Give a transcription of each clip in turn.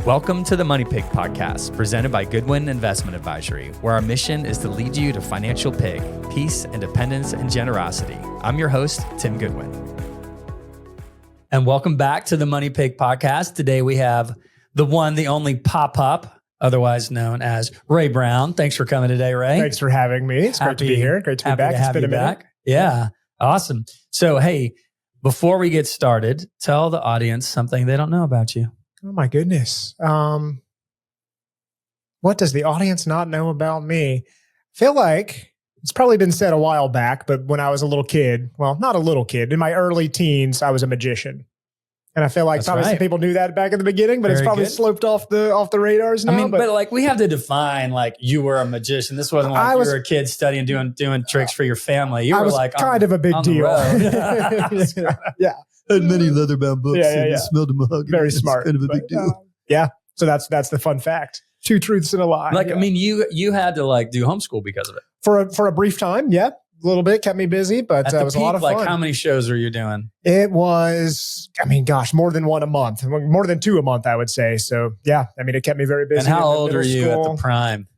Welcome to the Money Pig Podcast, presented by Goodwin Investment Advisory, where our mission is to lead you to financial pig, peace, independence, and generosity. I'm your host, Tim Goodwin. And welcome back to the Money Pig Podcast. Today we have the one, the only Pop-Up, otherwise known as Ray Brown. Thanks for coming today, Ray. Thanks for having me. It's great to be here. Great to be back. It's been a minute. Yeah, awesome. So, hey, before we get started, tell the audience something they don't know about you. Oh my goodness. What does the audience not know about me? I feel like it's probably been said a while back, but when I was a little kid, well, not a little kid, in my early teens, I was a magician. And I feel like probably some people knew that back in the beginning, but it's probably sloped off the radars now. I mean, but like we have to define like you were a magician. This wasn't like you were a kid studying, doing tricks for your family. You were like kind of a big deal. Yeah. Had many leather-bound books and smelled of mahogany. Very smart. Kind of a big deal. Yeah. So that's the fun fact. 2 truths and a lie. Like, I mean, you had to like do homeschool because of it. For a brief time, yeah. A little bit, kept me busy, but it was a lot of fun. Like, how many shows were you doing? It was, more than one a month. More than 2 a month, I would say. So, yeah, it kept me very busy. And how old were you at the prime?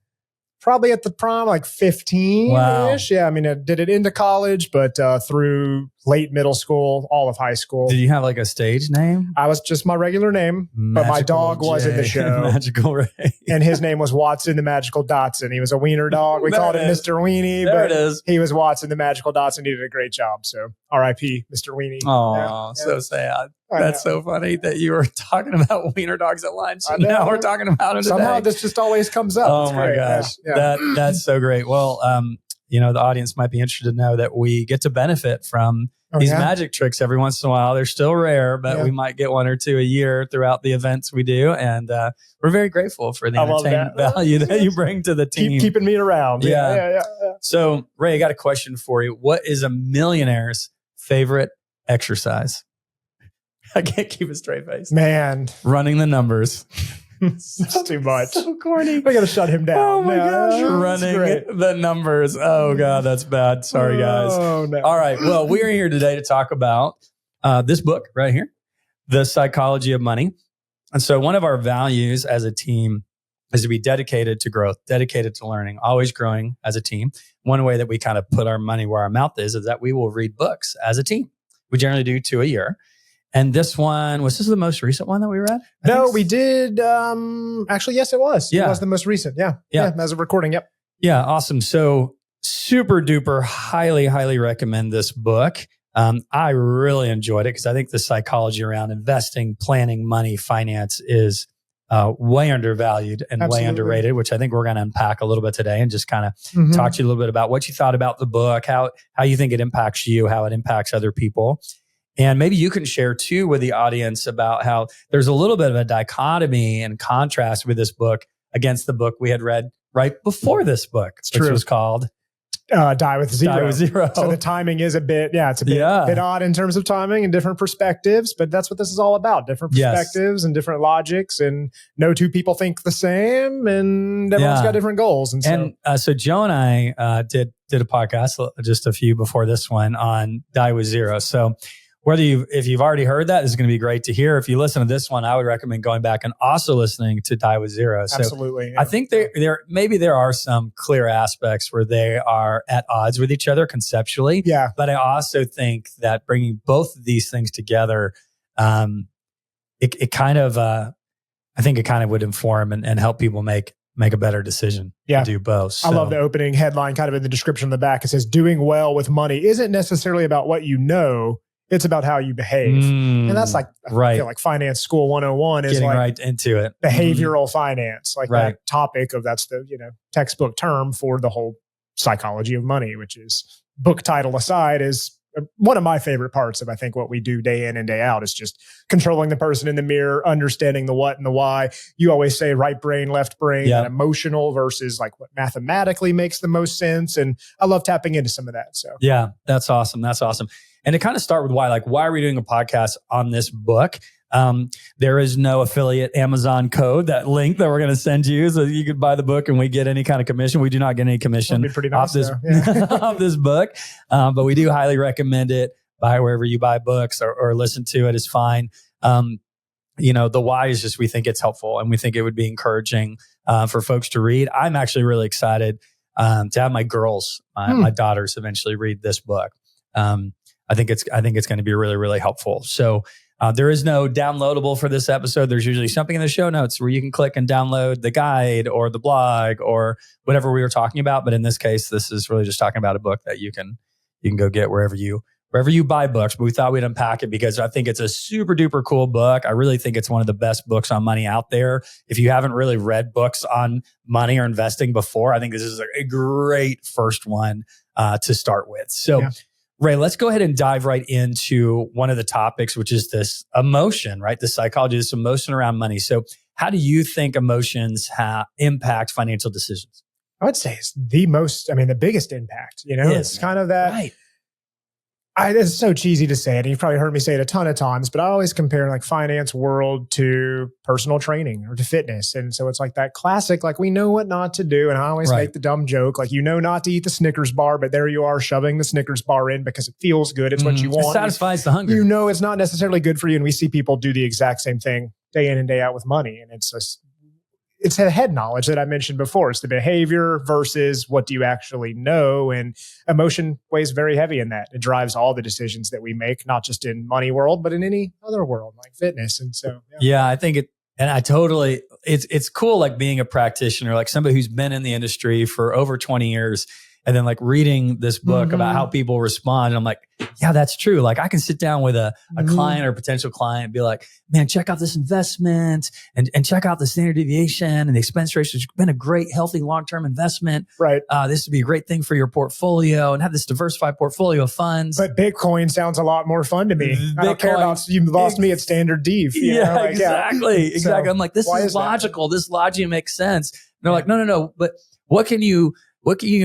Probably at the prime, like 15-ish. Wow. Yeah, I did it into college, but through late middle school, all of high school. Did you have like a stage name? I was just my regular name, but my dog was in the show. Magical Ray. And his name was Watson the Magical Dachshund. He was a wiener dog. We called him Mr. Weenie, but he was Watson the Magical Dachshund. He did a great job. So R.I.P. Mr. Weenie. Oh, so sad. That's so funny that you were talking about wiener dogs at lunch. And now we're talking about it today. Somehow this just always comes up. Oh my gosh. Yeah. That's so great. Well, the audience might be interested to know that we get to benefit from these magic tricks every once in a while. They're still rare, but we might get 1 or 2 a year throughout the events we do. And we're very grateful for the entertainment value that you bring to the team. Keep keeping me around. Yeah. So, Ray, I got a question for you. What is a millionaire's favorite exercise? I can't keep a straight face. Man. Running the numbers. It's too much. So corny. We got to shut him down. Oh my gosh. Running the numbers. Oh God, that's bad. Sorry, guys. Oh, no. All right. Well, we are here today to talk about this book right here, The Psychology of Money. And so one of our values as a team is to be dedicated to growth, dedicated to learning, always growing as a team. One way that we kind of put our money where our mouth is that we will read books as a team. We generally do 2 a year. And this one, was this the most recent one that we read? No, we did. Actually, yes, it was. Yeah. It was the most recent. Yeah. As of recording. Yep. Yeah. Awesome. So super duper highly, highly recommend this book. I really enjoyed it because I think the psychology around investing, planning, money, finance is way undervalued and way underrated, which I think we're going to unpack a little bit today and just kind of talk to you a little bit about what you thought about the book, how you think it impacts you, how it impacts other people. And maybe you can share too with the audience about how there's a little bit of a dichotomy and contrast with this book against the book we had read right before this book, which was called Die with Zero. Die with Zero. So the timing is a bit odd in terms of timing and different perspectives, but that's what this is all about. Different perspectives and different logics, and no 2 people think the same, and everyone's got different goals. And so Joe and I did a podcast just a few before this one on Die with Zero. So if you've already heard that, it's going to be great to hear. If you listen to this one, I would recommend going back and also listening to Die with Zero. So absolutely. Yeah. I think there are some clear aspects where they are at odds with each other conceptually. Yeah. But I also think that bringing both of these things together, it kind of would inform and help people make a better decision to do both. So, I love the opening headline kind of in the description on the back. It says, doing well with money isn't necessarily about what you know. It's about how you behave. And that's like, I feel like finance school 101 is getting like right into it. Behavioral finance, like that topic that's the, textbook term for the whole psychology of money, which is, book title aside, is one of my favorite parts of, I think, what we do day in and day out is just controlling the person in the mirror, understanding the what and the why. You always say right brain, left brain, and emotional versus like what mathematically makes the most sense. And I love tapping into some of that. So yeah, that's awesome. That's awesome. And to kind of start with why are we doing a podcast on this book? There is no affiliate Amazon code, that link that we're going to send you so you could buy the book and we get any kind of commission. We do not get any commission off this book, but we do highly recommend it. Buy wherever you buy books or listen to it is fine. the why is just we think it's helpful and we think it would be encouraging for folks to read. I'm actually really excited to have my girls, my daughters, eventually read this book. I think it's going to be really, really helpful. So there is no downloadable for this episode. There's usually something in the show notes where you can click and download the guide or the blog or whatever we were talking about. But in this case, this is really just talking about a book that you can go get wherever you buy books. But we thought we'd unpack it because I think it's a super duper cool book. I really think it's one of the best books on money out there. If you haven't really read books on money or investing before, I think this is a great first one to start with. So Ray, let's go ahead and dive right into one of the topics, which is this emotion, right? The psychology, this emotion around money. So how do you think emotions impact financial decisions? I would say it's the biggest impact, it's kind of that. Right. It's so cheesy to say it, and you've probably heard me say it a ton of times, but I always compare like finance world to personal training or to fitness. And so it's like that classic, like we know what not to do. And I always make the dumb joke, like, not to eat the Snickers bar, but there you are shoving the Snickers bar in because it feels good. It's what you want. It satisfies the hunger. It's not necessarily good for you. And we see people do the exact same thing day in and day out with money. And it's a head knowledge that I mentioned before. It's the behavior versus what do you actually know. And emotion weighs very heavy in that. It drives all the decisions that we make, not just in money world, but in any other world like fitness. And so, I think it's cool, like being a practitioner, like somebody who's been in the industry for over 20 years. And then like reading this book about how people respond. And I'm like, yeah, that's true. Like I can sit down with a client or potential client and be like, man, check out this investment and check out the standard deviation and the expense ratio. It's been a great, healthy, long-term investment. Right. This would be a great thing for your portfolio and have this diversified portfolio of funds. But Bitcoin sounds a lot more fun to me. I don't care about, you lost me at standard dev. Exactly. So, I'm like, this is logical. This logic makes sense. And they're like, no. But what can you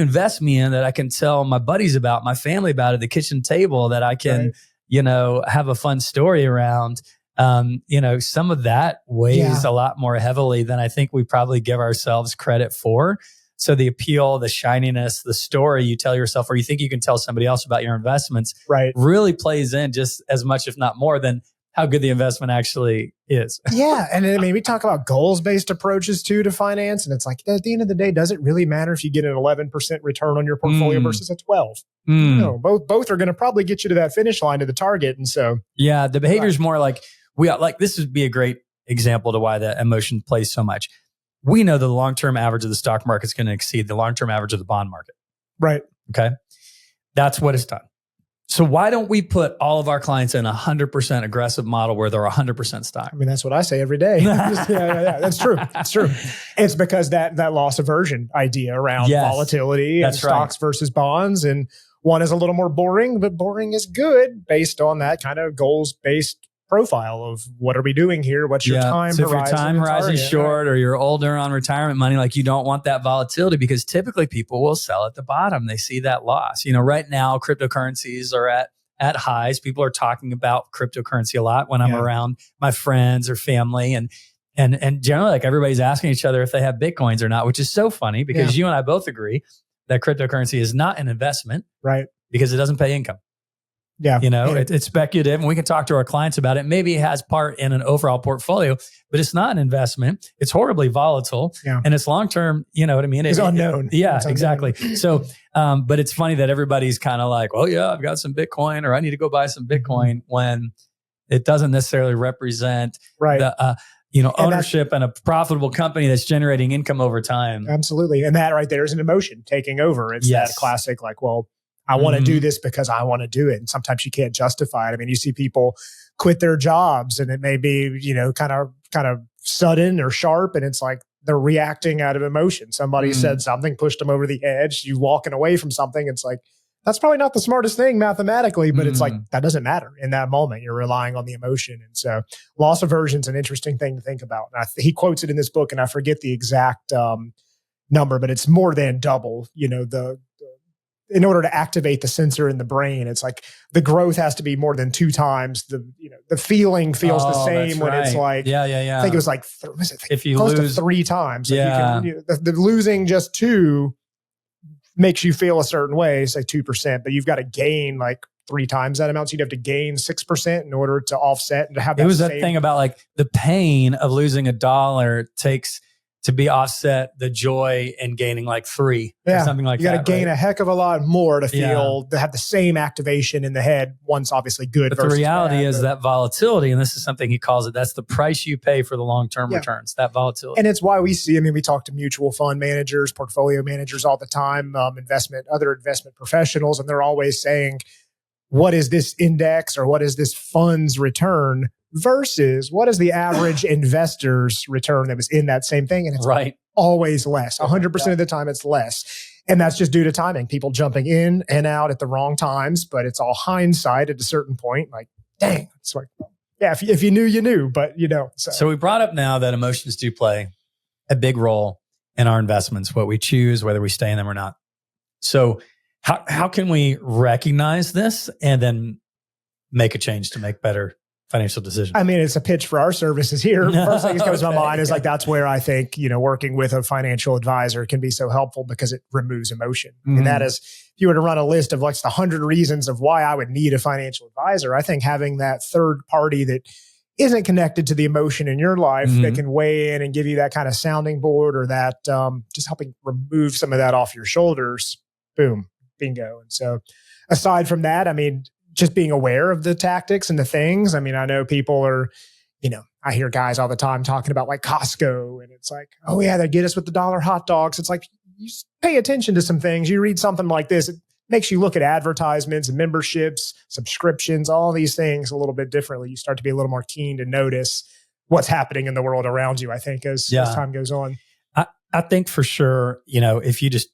invest me in that I can tell my buddies about, my family about at the kitchen table that I can, have a fun story around? Some of that weighs a lot more heavily than I think we probably give ourselves credit for. So the appeal, the shininess, the story you tell yourself, or you think you can tell somebody else about your investments, really plays in just as much, if not more, than how good the investment actually is. And we talk about goals-based approaches too to finance. And it's like, at the end of the day, does it really matter if you get an 11% return on your portfolio versus a 12? No, both are going to probably get you to that finish line, to the target. And so, the behavior is more like this would be a great example to why the emotion plays so much. We know the long-term average of the stock market is going to exceed the long-term average of the bond market. Right. Okay. That's what it's done. So why don't we put all of our clients in a 100% aggressive model where they're 100% stock? That's what I say every day. That's true. It's true. It's because that loss aversion idea around volatility and stocks versus bonds. And one is a little more boring, but boring is good based on that kind of goals-based profile of what are we doing here? What's your time horizon? So if your time horizon is short or you're older on retirement money, like you don't want that volatility because typically people will sell at the bottom. They see that loss. Right now cryptocurrencies are at highs. People are talking about cryptocurrency a lot when I'm around my friends or family and generally like everybody's asking each other if they have Bitcoins or not, which is so funny because you and I both agree that cryptocurrency is not an investment, right? Because it doesn't pay income. Yeah. It's speculative and we can talk to our clients about it. Maybe it has part in an overall portfolio, but it's not an investment. It's horribly volatile and it's long-term. You know what I mean? It's unknown. It's exactly. Unknown. So, but it's funny that everybody's kind of like, well, I've got some Bitcoin or I need to go buy some Bitcoin when it doesn't necessarily represent the, ownership and a profitable company that's generating income over time. Absolutely. And that right there is an emotion taking over. It's that classic, like, well, I want to do this because I want to do it. And sometimes you can't justify it. You see people quit their jobs and it may be, kind of sudden or sharp. And it's like they're reacting out of emotion. Somebody said something, pushed them over the edge. You walking away from something. It's like, that's probably not the smartest thing mathematically, but it's like, that doesn't matter in that moment. You're relying on the emotion. And so loss aversion is an interesting thing to think about. And he quotes it in this book and I forget the exact number, but it's more than double, in order to activate the sensor in the brain, it's like the growth has to be more than 2 times the feeling feels the same when it's like, I think it was like, if you close lose to 3 times. Like the losing just 2 makes you feel a certain way, say 2%, but you've got to gain like 3 times that amount. So you'd have to gain 6% in order to offset and to have that. It was that thing about like the pain of losing $1 takes to be offset the joy in gaining like 3 or something like that. You got to gain a heck of a lot more to feel, to have the same activation in the head. One's obviously good. But the reality is that volatility, and this is something he calls it, that's the price you pay for the long-term returns, that volatility. And it's why we see, we talk to mutual fund managers, portfolio managers all the time, other investment professionals, and they're always saying, what is this index or what is this fund's return versus what is the average investor's return that was in that same thing? And it's always less. 100% of the time it's less. And that's just due to timing. People jumping in and out at the wrong times, but it's all hindsight at a certain point. Like, dang, it's like, if you knew, you knew, but you don't. So we brought up now that emotions do play a big role in our investments, what we choose, whether we stay in them or not. So how can we recognize this and then make a change to make better financial decisions? It's a pitch for our services here. First thing that comes to my mind is like, that's where I think, working with a financial advisor can be so helpful because it removes emotion. Mm-hmm. And that is, if you were to run a list of like the 100 reasons of why I would need a financial advisor, I think having that third party that isn't connected to the emotion in your life that can weigh in and give you that kind of sounding board or that just helping remove some of that off your shoulders, boom, bingo. And so aside from that, just being aware of the tactics and the things. I know people are, I hear guys all the time talking about like Costco and it's like, oh yeah, they get us with the $1 hot dogs. It's like, you pay attention to some things. You read something like this, it makes you look at advertisements and memberships, subscriptions, all these things a little bit differently. You start to be a little more keen to notice what's happening in the world around you, I think, as time goes on. I think for sure, if you just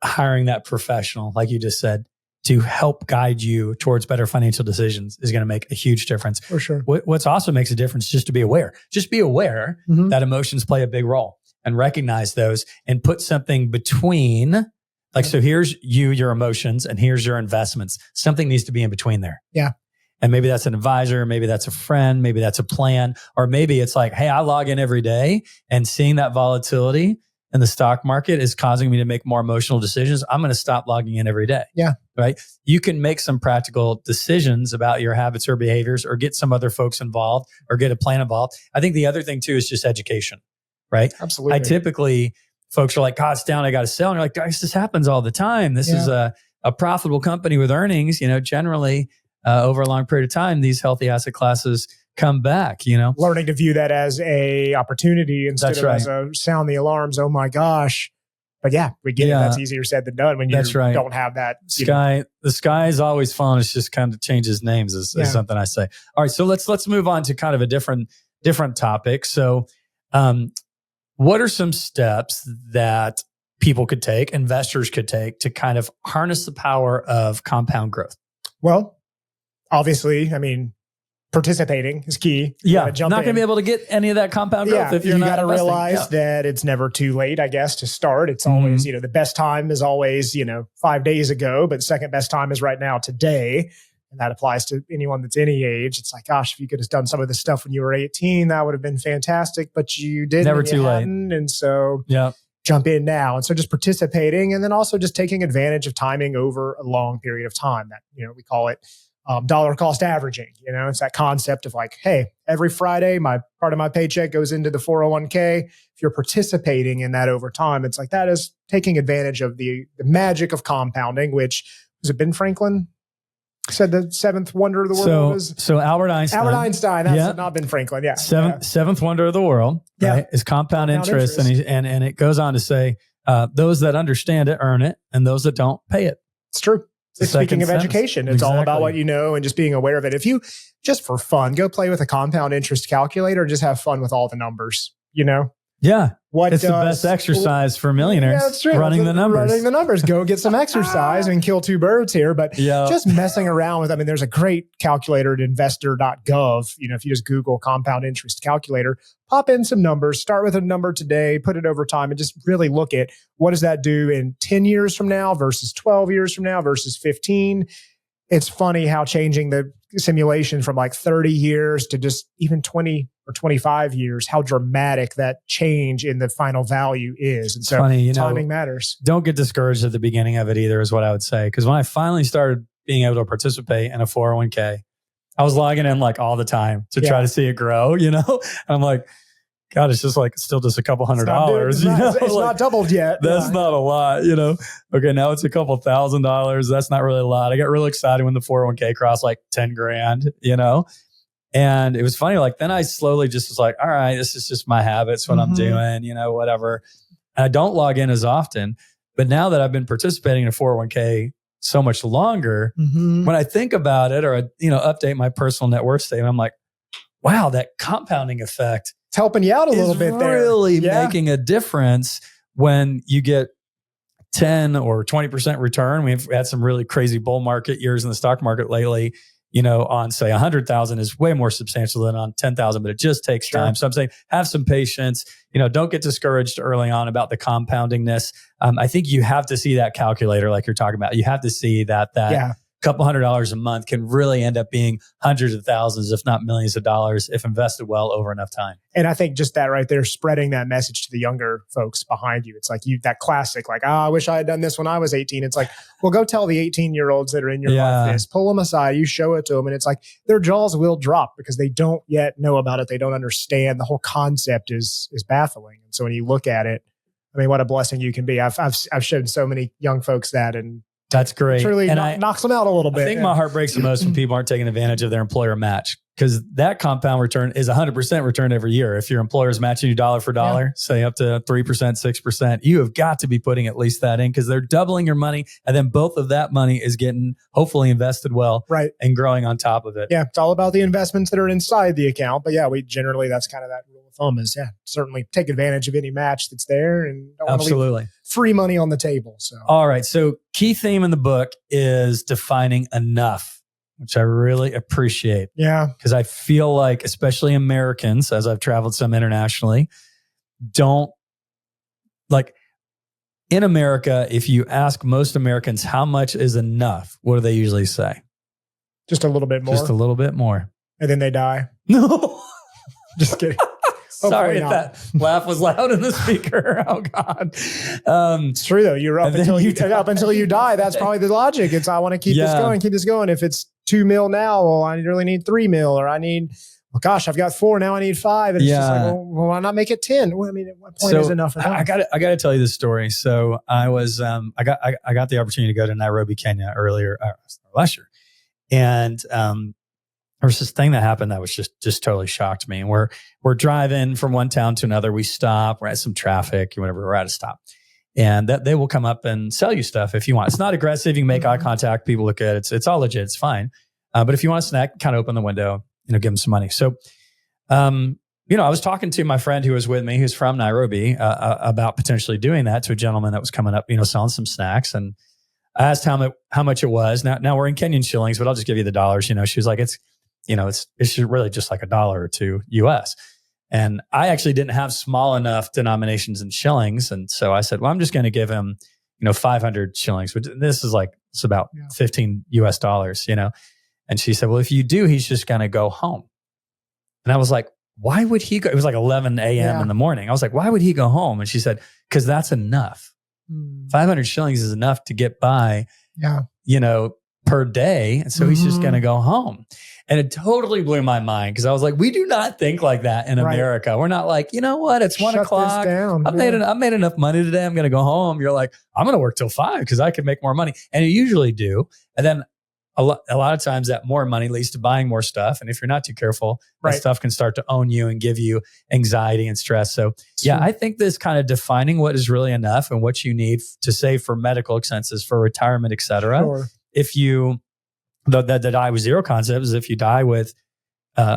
hiring that professional, like you just said, to help guide you towards better financial decisions is going to make a huge difference. For sure. What's also makes a difference just to be aware. Just be aware that emotions play a big role and recognize those and put something between. Like, so here's your emotions and here's your investments. Something needs to be in between there. Yeah. And maybe that's an advisor, maybe that's a friend, maybe that's a plan, or maybe it's like, hey, I log in every day and seeing that volatility in the stock market is causing me to make more emotional decisions. I'm going to stop logging in every day. Yeah. Right. You can make some practical decisions about your habits or behaviors or get some other folks involved or get a plan involved. I think the other thing too is just education. Right. Absolutely. Folks are like, God, it's down, I got to sell. And you're like, guys, this happens all the time. This is a profitable company with earnings, generally over a long period of time, these healthy asset classes come back, Learning to view that as a opportunity instead of as a sound the alarms. Oh my gosh. But we get it. That's easier said than done when you don't have that. The sky is always falling. It's just kind of changes names is something I say. All right. So let's move on to kind of a different topic. So, what are some steps that people could take, investors could take to kind of harness the power of compound growth? Well, obviously, participating is key. Not going to be able to get any of that compound growth if you're not. You got to realize that it's never too late, I guess, to start. It's always, the best time is always, 5 days ago, but the second best time is right now, today. And that applies to anyone that's any age. It's like, gosh, if you could have done some of this stuff when you were 18, that would have been fantastic, but you didn't. Never too late. And so jump in now. And so just participating and then also just taking advantage of timing over a long period of time. That, we call it dollar cost averaging. It's that concept of like, hey, every Friday, part of my paycheck goes into the 401k. If you're participating in that over time, it's like that is taking advantage of the magic of compounding, which was it Ben Franklin said the seventh wonder of the world was? So Albert Einstein. That's not Ben Franklin. Yeah. Seventh wonder of the world right, is compound interest. And it goes on to say, those that understand it earn it, and those that don't pay it. It's true. Speaking of education, it's all about what you know and just being aware of it. If you, just for fun, go play with a compound interest calculator and just have fun with all the numbers, Yeah. It's the best exercise for millionaires. Yeah, that's true. Running the numbers. Go get some exercise and kill 2 birds here. But just messing around with, there's a great calculator at investor.gov. If you just Google compound interest calculator, pop in some numbers, start with a number today, put it over time, and just really look at what does that do in 10 years from now versus 12 years from now versus 15. It's funny how changing the simulation from like 30 years to just even 20 or 25 years, how dramatic that change in the final value is. And so timing matters. Don't get discouraged at the beginning of it either is what I would say. Because when I finally started being able to participate in a 401k, I was logging in like all the time to try to see it grow, you know? And I'm like, God, it's just like, it's still just a couple $100. It's not doubled yet. That's not a lot, you know? Okay, now it's a couple $1,000s. That's not really a lot. I got really excited when the 401k crossed like 10 grand, you know? And it was funny. Like, then I slowly just was like, all right, this is just my habits, what I'm doing, you know, whatever. And I don't log in as often. But now that I've been participating in a 401k so much longer, when I think about it, or I, you know, update my personal net worth statement, I'm like, wow, that compounding effect, it's helping you out a little bit there. Really making a difference when you get 10 or 20% return. We've had some really crazy bull market years in the stock market lately. You know, on say 100,000 is way more substantial than on 10,000, but it just takes time. So I'm saying, have some patience. You know, don't get discouraged early on about the compoundingness. I think you have to see that calculator, like you're talking about. You have to see that couple $100 a month can really end up being hundreds of thousands, if not millions of dollars, if invested well over enough time. And I think just that right there, spreading that message to the younger folks behind you. It's like that classic, like, I wish I had done this when I was 18. It's like, well, go tell the 18-year-olds that are in your life this, pull them aside, you show it to them. And it's like their jaws will drop because they don't yet know about it. They don't understand. The whole concept is baffling. And so when you look at it, I mean, what a blessing you can be. I've shown so many young folks that, and that's great. Truly knocks them out a little bit. I think my heart breaks the most when people aren't taking advantage of their employer match, because that compound return is 100% return every year. If your employer is matching you dollar for dollar, say up to 3%, 6%, you have got to be putting at least that in, because they're doubling your money. And then both of that money is getting hopefully invested well and growing on top of it. Yeah. It's all about the investments that are inside the account. But yeah, we generally, that's kind of that rule of thumb is, certainly take advantage of any match that's there, and don't want to leave free money on the table. So, all right. So key theme in the book is defining enough, which I really appreciate. Yeah. Because I feel like, especially Americans, as I've traveled some internationally, don't like in America, if you ask most Americans how much is enough, what do they usually say? Just a little bit more. Just a little bit more. And then they die. No. Just kidding. Sorry if that laugh was loud in the speaker. Oh God. It's true though. You're up until you die. That's probably the logic. It's, I want to keep this going. If it's 2 mil now, well, I really need 3 mil, or I need, well, gosh, I've got 4 now. I need 5. And it's just like, well, why not make it 10? Well, I mean, at what point is enough? I got to tell you this story. So I was, I got the opportunity to go to Nairobi, Kenya last year. And, there was this thing that happened that was just totally shocked me. And we're driving from one town to another. We stop. We're at some traffic, whatever. We're at a stop, and that they will come up and sell you stuff if you want. It's not aggressive. You can make eye contact. People look good. It's all legit. It's fine. But if you want a snack, kind of open the window. Give them some money. So, I was talking to my friend who was with me, who's from Nairobi, about potentially doing that to a gentleman that was coming up, selling some snacks. And I asked how much it was. Now we're in Kenyan shillings, but I'll just give you the dollars. She was like, it's really just like $1 or $2 US. And I actually didn't have small enough denominations in shillings. And so I said, well, I'm just going to give him, 500 shillings, which this is like, it's about 15 US dollars, And she said, well, if you do, he's just going to go home. And I was like, why would he go? It was like 11 a.m. in the morning. I was like, why would he go home? And she said, because that's enough. 500 shillings is enough to get by, per day. And so he's just going to go home. And it totally blew my mind, because I was like, we do not think like that in America. We're not like, you know what? It's 1 o'clock. I made enough money today. I'm going to go home. You're like, I'm going to work till 5 because I can make more money. And you usually do. And then a lot of times that more money leads to buying more stuff. And if you're not too careful, that stuff can start to own you and give you anxiety and stress. So I think this kind of defining what is really enough and what you need to save for medical expenses, for retirement, et cetera. Sure. If you, the die with zero concept is if you die with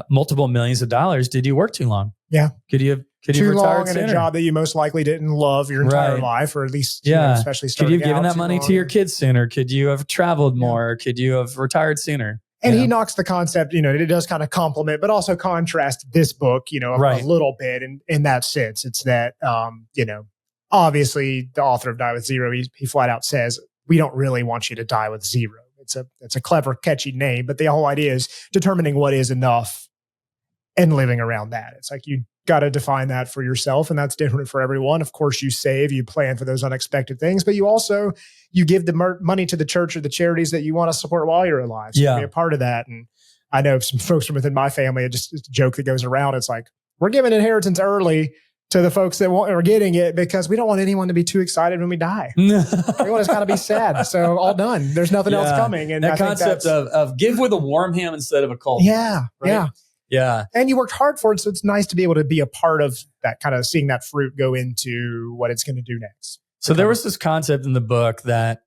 multiple millions of dollars, did you work too long? Yeah. Could you too long sooner? in a job that you most likely didn't love your entire life, or at least, especially starting out. Could you have given that money to your kids sooner? Could you have traveled more? Could you have retired sooner? And he knocks the concept, it does kind of complement, but also contrast this book, a little bit in that sense. It's that, obviously the author of Die with Zero, he flat out says, we don't really want you to die with zero. It's a clever, catchy name, but the whole idea is determining what is enough and living around that. It's like you got to define that for yourself, and that's different for everyone. Of course, you save, you plan for those unexpected things, but you give the money to the church or the charities that you want to support while you're alive. So be a part of that. And I know some folks from within my family, it's a joke that goes around. It's like, we're giving inheritance early to the folks that are getting it because we don't want anyone to be too excited when we die. Everyone's got to be sad. So all done. There's nothing else coming. And that concept of give with a warm hand instead of a cold. Yeah. Right? Yeah. Yeah. And you worked hard for it. So it's nice to be able to be a part of that, kind of seeing that fruit go into what it's going to do next. So there was this concept in the book that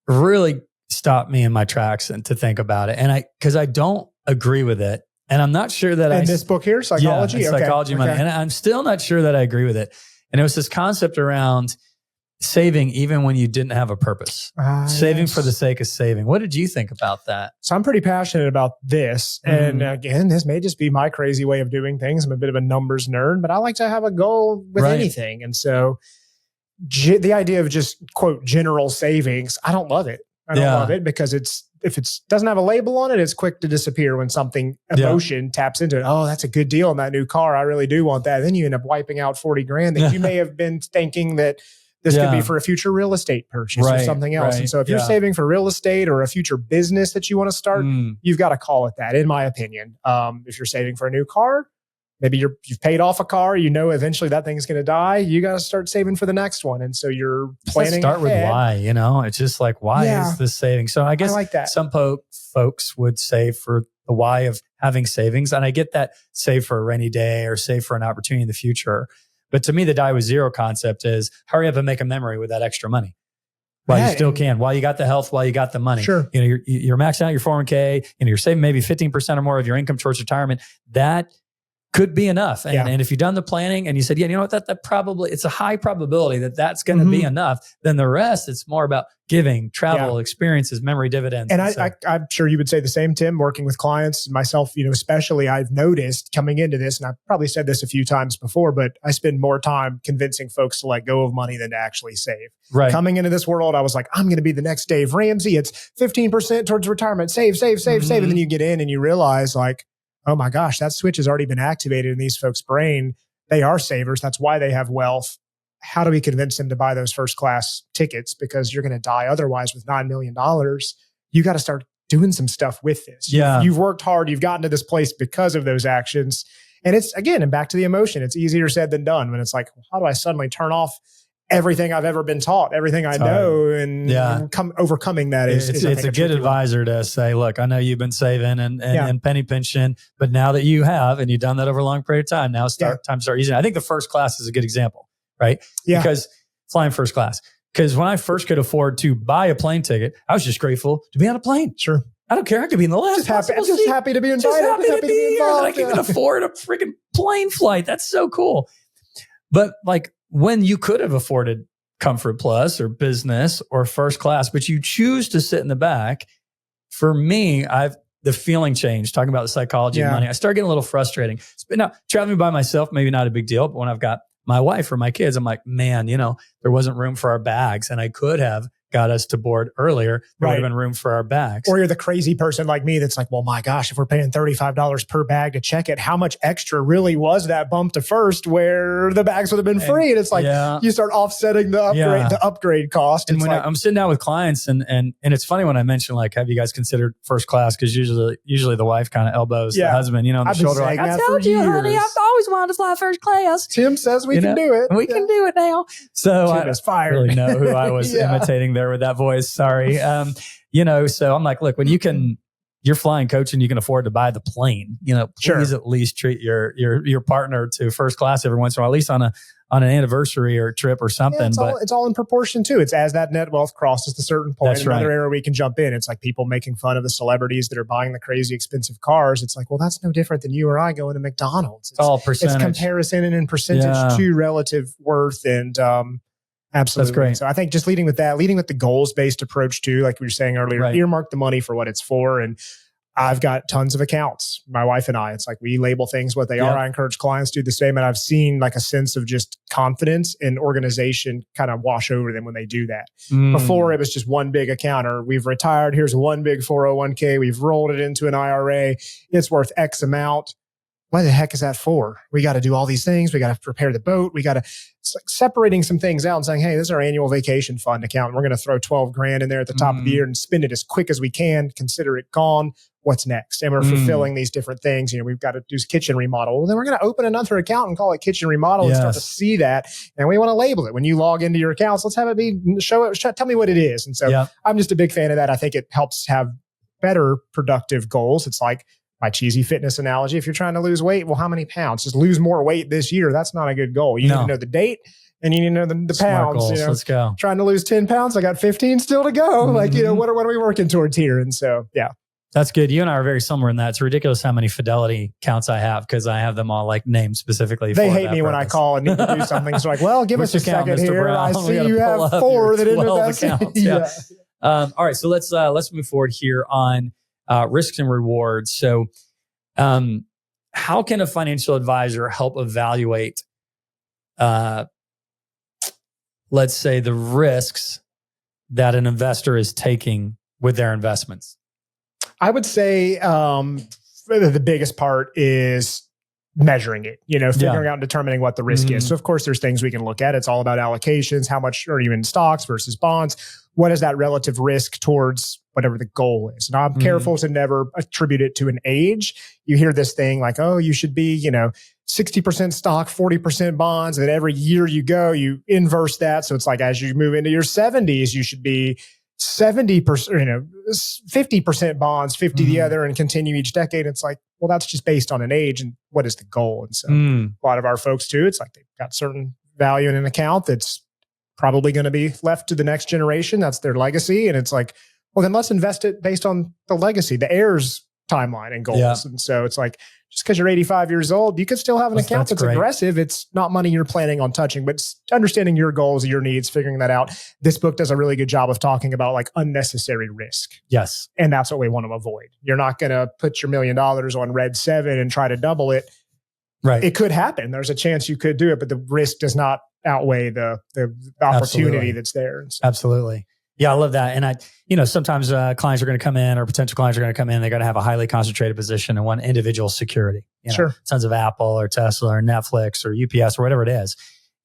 really stopped me in my tracks and to think about it. And because I don't agree with it. And I'm not sure that this book here, psychology? Yeah, psychology money. And I'm still not sure that I agree with it. And it was this concept around saving even when you didn't have a purpose. Saving for the sake of saving. What did you think about that? So I'm pretty passionate about this. And again, this may just be my crazy way of doing things. I'm a bit of a numbers nerd, but I like to have a goal with anything. And so the idea of just, quote, general savings, I don't love it. I don't love it because if it doesn't have a label on it, it's quick to disappear when something emotion taps into it. Oh, that's a good deal on that new car. I really do want that. Then you end up wiping out 40 grand that you may have been thinking that this could be for a future real estate purchase or something else. And so if you're saving for real estate or a future business that you want to start, you've got to call it that, in my opinion. If you're saving for a new car, maybe you've paid off a car, eventually that thing's going to die. You got to start saving for the next one. And so you're planning start ahead. with why, it's just like, why is this saving? So I guess like that. Some folks would save for the why of having savings. And I get that, save for a rainy day or save for an opportunity in the future. But to me, the die with zero concept is hurry up and make a memory with that extra money. While you still can, while you got the health, while you got the money. Sure. You're maxing out your 401k, you're saving maybe 15% or more of your income towards retirement. That could be enough. And if you've done the planning and you said, you know what, that probably, it's a high probability that that's going to be enough. Then the rest, it's more about giving, travel, experiences, memory dividends. And I'm sure you would say the same, Tim, working with clients, myself, especially I've noticed coming into this, and I've probably said this a few times before, but I spend more time convincing folks to let go of money than to actually save. Right. Coming into this world, I was like, I'm going to be the next Dave Ramsey. It's 15% towards retirement. Save. And then you get in and you realize like, oh my gosh, that switch has already been activated in these folks' brain. They are savers. That's why they have wealth. How do we convince them to buy those first class tickets? Because you're going to die otherwise with $9 million. You got to start doing some stuff with this. Yeah. You've worked hard. You've gotten to this place because of those actions. And it's, again, and back to the emotion, it's easier said than done when it's like, how do I suddenly turn off everything I've ever been taught, everything I know, and overcoming that is it's a good advisor to say, look, I know you've been saving and penny pinching, but now that you have, and you've done that over a long period of time, now it's time to start using it. I think the first class is a good example, right? Yeah. Because flying first class. Because when I first could afford to buy a plane ticket, I was just grateful to be on a plane. Sure. I don't care. I could be in the last just happy to be invited. Just happy to be involved. I can even afford a freaking plane flight. That's so cool. But like, when you could have afforded Comfort Plus or business or first class, but you choose to sit in the back, for me, the feeling changed. Talking about the psychology of money, I started getting a little frustrating. Now, traveling by myself, maybe not a big deal, but when I've got my wife or my kids, I'm like, man, there wasn't room for our bags, and I could have got us to board earlier. There would have been room for our bags. Or you're the crazy person like me that's like, well, my gosh, if we're paying $35 per bag to check it, how much extra really was that bump to first where the bags would have been free? And it's like, you start offsetting the upgrade cost. And when I'm sitting down with clients and it's funny when I mention like, have you guys considered first class? Because usually the wife kind of elbows the husband, on the shoulder. Like, I told you, honey, I've always wanted to fly first class. Tim says we can do it. We can do it now. So Tim is fired. I don't really know who I was imitating there with that voice. Sorry. So I'm like, look, when you're flying coach and you can afford to buy the plane, please at least treat your partner to first class every once in a while, at least on an anniversary or trip or something. It's all in proportion too. It's as that net wealth crosses the certain point. That's another area we can jump in. It's like people making fun of the celebrities that are buying the crazy expensive cars. It's like, well, that's no different than you or I going to McDonald's. It's all percentage. It's comparison and in percentage to relative worth. And, absolutely. That's great. So I think just leading with the goals-based approach too, like we were saying earlier, earmark the money for what it's for. And I've got tons of accounts, my wife and I. It's like we label things what they are. I encourage clients to do the same. And I've seen like a sense of just confidence and organization kind of wash over them when they do that. Before it was just one big account, or we've retired. Here's one big 401k. We've rolled it into an IRA. It's worth X amount. what the heck is that for? We got to do all these things. We got to prepare the boat. It's like separating some things out and saying, hey, this is our annual vacation fund account. We're going to throw 12 grand in there at the top of the year and spend it as quick as we can. Consider it gone. What's next? And we're fulfilling these different things. We've got to do kitchen remodel. Well, then we're going to open another account and call it kitchen remodel and start to see that. And we want to label it. When you log into your accounts, let's have it be, tell me what it is. And so I'm just a big fan of that. I think it helps have better productive goals. It's like my cheesy fitness analogy. If you're trying to lose weight, well, how many pounds? Just lose more weight this year. That's not a good goal. You need to know the date and you need to know the pounds. Goals. Let's go. Trying to lose 10 pounds. I got 15 still to go. Like, what are we working towards here? And so, yeah. That's good. You and I are very similar in that. It's ridiculous how many Fidelity accounts I have because I have them all like named specifically. They hate me when I call and need to do something. It's like, well, give us a second here. Brown? I see you have 4 that enter that accounts. All right. So let's move forward here on risks and rewards. So how can a financial advisor help evaluate, let's say, the risks that an investor is taking with their investments? I would say the biggest part is measuring it, figuring out and determining what the risk is. So of course, there's things we can look at. It's all about allocations, how much are you in stocks versus bonds? What is that relative risk towards whatever the goal is? And I'm careful to never attribute it to an age. You hear this thing like, oh, you should be, 60% stock, 40% bonds. And then every year you go, you inverse that. So it's like, as you move into your 70s, you should be 70%, 50% bonds, 50 the other, and continue each decade. It's like, well, that's just based on an age and what is the goal? And so a lot of our folks too, it's like they've got certain value in an account that's probably going to be left to the next generation. That's their legacy. And it's like, well, then let's invest it based on the legacy, the heirs timeline and goals. Yeah. And so it's like, just because you're 85 years old, you could still have an account that's aggressive. It's not money you're planning on touching, but understanding your goals, your needs, figuring that out. This book does a really good job of talking about like unnecessary risk. Yes. And that's what we want to avoid. You're not going to put your $1 million on red 7 and try to double it. Right. It could happen. There's a chance you could do it, but the risk does not outweigh the opportunity that's there. So. Absolutely. Yeah, I love that. And sometimes clients are going to come in or potential clients are going to come in. They're going to have a highly concentrated position in one individual security. Sure. Tons of Apple or Tesla or Netflix or UPS or whatever it is.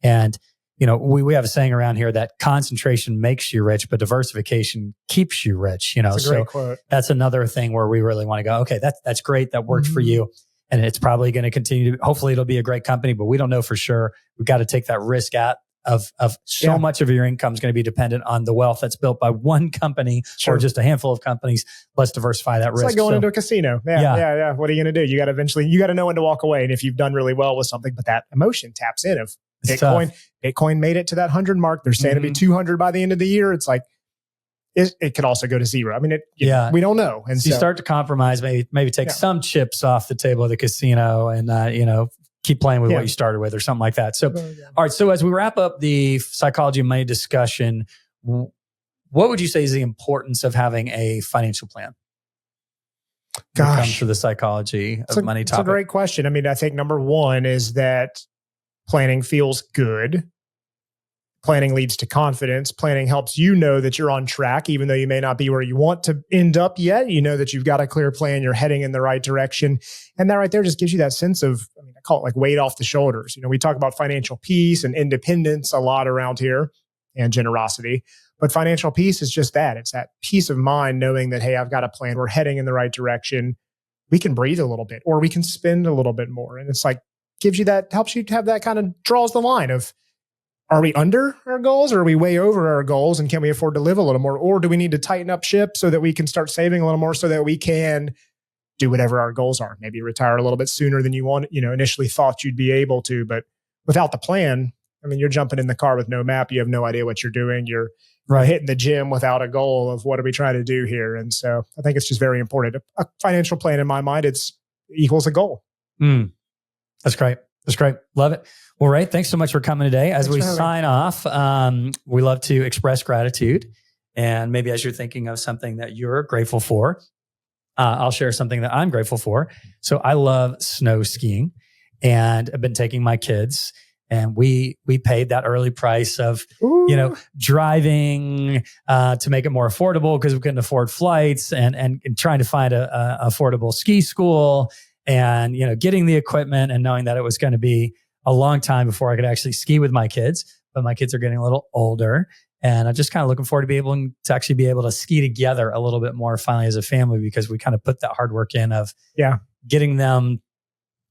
And, we have a saying around here that concentration makes you rich, but diversification keeps you rich. That's a great quote. That's another thing where we really want to go, okay, that's great. That worked for you. And it's probably going to continue. Hopefully it'll be a great company, but we don't know for sure. We've got to take that risk out of so much of your income is going to be dependent on the wealth that's built by one company or just a handful of companies. Let's diversify that risk. It's like going into a casino. Yeah. What are you going to do? You got to know when to walk away. And if you've done really well with something, but that emotion taps in of Bitcoin made it to that 100 mark. They're saying it'll be 200 by the end of the year. It's like, it could also go to 0. I mean, we don't know. And so you start to compromise, maybe take some chips off the table of the casino and, keep playing with what you started with or something like that. So, all right. So as we wrap up the psychology of money discussion, what would you say is the importance of having a financial plan? Gosh. When it comes to the psychology of money topic. It's a great question. I mean, I think number one is that planning feels good. Planning leads to confidence. Planning helps you know that you're on track, even though you may not be where you want to end up yet. You know that you've got a clear plan. You're heading in the right direction. And that right there just gives you that sense of, I call it like weight off the shoulders. We talk about financial peace and independence a lot around here and generosity, but financial peace is just that. It's that peace of mind knowing that, hey, I've got a plan. We're heading in the right direction. We can breathe a little bit or we can spend a little bit more. And it's like, gives you that, helps you to have that kind of draws the line of, are we under our goals or are we way over our goals? And can we afford to live a little more? Or do we need to tighten up ship so that we can start saving a little more so that we can do whatever our goals are? Maybe retire a little bit sooner than you initially thought you'd be able to. But without the plan, you're jumping in the car with no map. You have no idea what you're doing. You're hitting the gym without a goal of what are we trying to do here? And so I think it's just very important. A financial plan in my mind, it equals a goal. That's great. That's great. Love it. Well, Ray, thanks so much for coming today. As we sign off, we love to express gratitude. And maybe as you're thinking of something that you're grateful for, I'll share something that I'm grateful for. So I love snow skiing and I've been taking my kids and we paid that early price of, driving to make it more affordable because we couldn't afford flights and trying to find a affordable ski school. and, getting the equipment and knowing that it was going to be a long time before I could actually ski with my kids. But my kids are getting a little older, and I'm just kind of looking forward to actually be able to ski together a little bit more finally as a family, because we kind of put that hard work in of getting them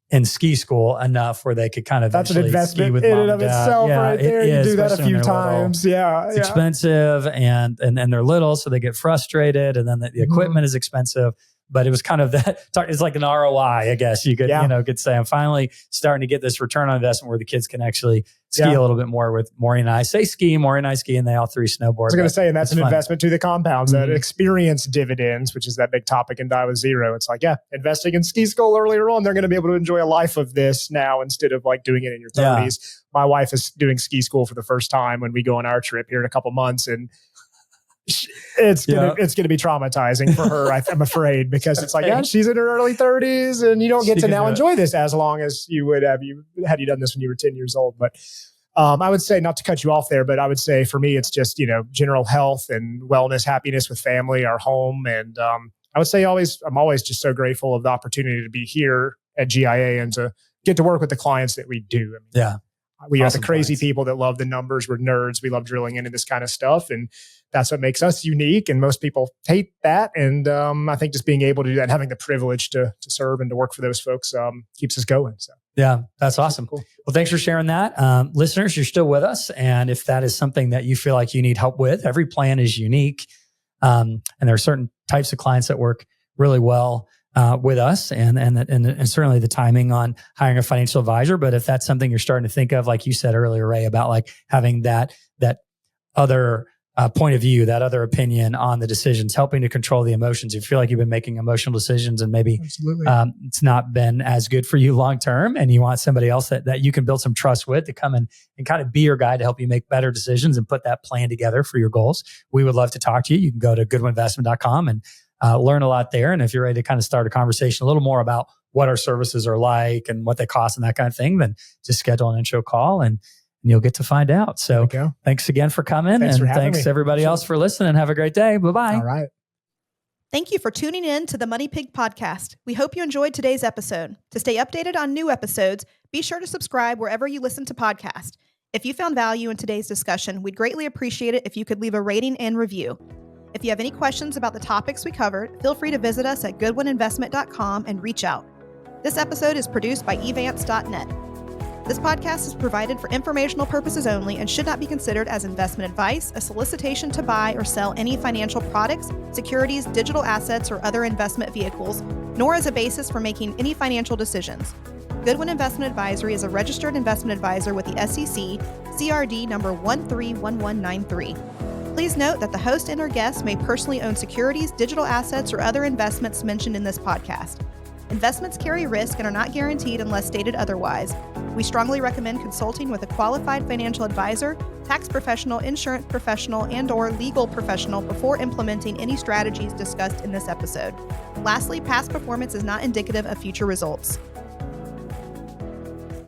in ski school enough where they could kind of that's an investment ski with in and of itself right there. You do that a few times. It's expensive, and they're little, so they get frustrated, and then the equipment is expensive. But it was kind of that. It's like an ROI, I guess you could say. I'm finally starting to get this return on investment where the kids can actually ski a little bit more with Maury and I. Maury and I ski, and they all three snowboard. I was going to say, and that's an investment to the compounds, that experience dividends, which is that big topic in Die with Zero. It's like, investing in ski school earlier on, they're going to be able to enjoy a life of this now instead of like doing it in your 30s. My wife is doing ski school for the first time when we go on our trip here in a couple months, and it's gonna be traumatizing for her, I'm afraid, because it's like she's in her early 30s, and you don't get to now enjoy this as long as you would have had you done this when you were 10 years old. But I would say, not to cut you off there, but I would say for me, it's just general health and wellness, happiness with family, our home, and I would say I'm always just so grateful of the opportunity to be here at GIA and to get to work with the clients that we do. We have the crazy people that love the numbers. We're nerds. We love drilling into this kind of stuff. And that's what makes us unique. And most people hate that. And I think just being able to do that, and having the privilege to serve and to work for those folks keeps us going. So that's awesome. Cool. Well, thanks for sharing that. Listeners, you're still with us. And if that is something that you feel like you need help with, every plan is unique. And there are certain types of clients that work really well with us, and certainly the timing on hiring a financial advisor. But if that's something you're starting to think of, like you said earlier, Ray, about like having that other point of view, that other opinion on the decisions, helping to control the emotions. If you feel like you've been making emotional decisions and maybe it's not been as good for you long term, and you want somebody else that you can build some trust with to come in and kind of be your guide to help you make better decisions and put that plan together for your goals, we would love to talk to you. You can go to goodwininvestment.com and learn a lot there. And if you're ready to kind of start a conversation a little more about what our services are like and what they cost and that kind of thing, then just schedule an intro call and you'll get to find out. So thanks again for coming. Thanks everybody else for listening. Have a great day. Bye-bye. All right. Thank you for tuning in to the Money Pig Podcast. We hope you enjoyed today's episode. To stay updated on new episodes, be sure to subscribe wherever you listen to podcasts. If you found value in today's discussion, we'd greatly appreciate it if you could leave a rating and review. If you have any questions about the topics we covered, feel free to visit us at goodwininvestment.com and reach out. This episode is produced by evance.net. This podcast is provided for informational purposes only and should not be considered as investment advice, a solicitation to buy or sell any financial products, securities, digital assets, or other investment vehicles, nor as a basis for making any financial decisions. Goodwin Investment Advisory is a registered investment advisor with the SEC, CRD number 131193. Please note that the host and or guests may personally own securities, digital assets, or other investments mentioned in this podcast. Investments carry risk and are not guaranteed unless stated otherwise. We strongly recommend consulting with a qualified financial advisor, tax professional, insurance professional, and/or legal professional before implementing any strategies discussed in this episode. Lastly, past performance is not indicative of future results.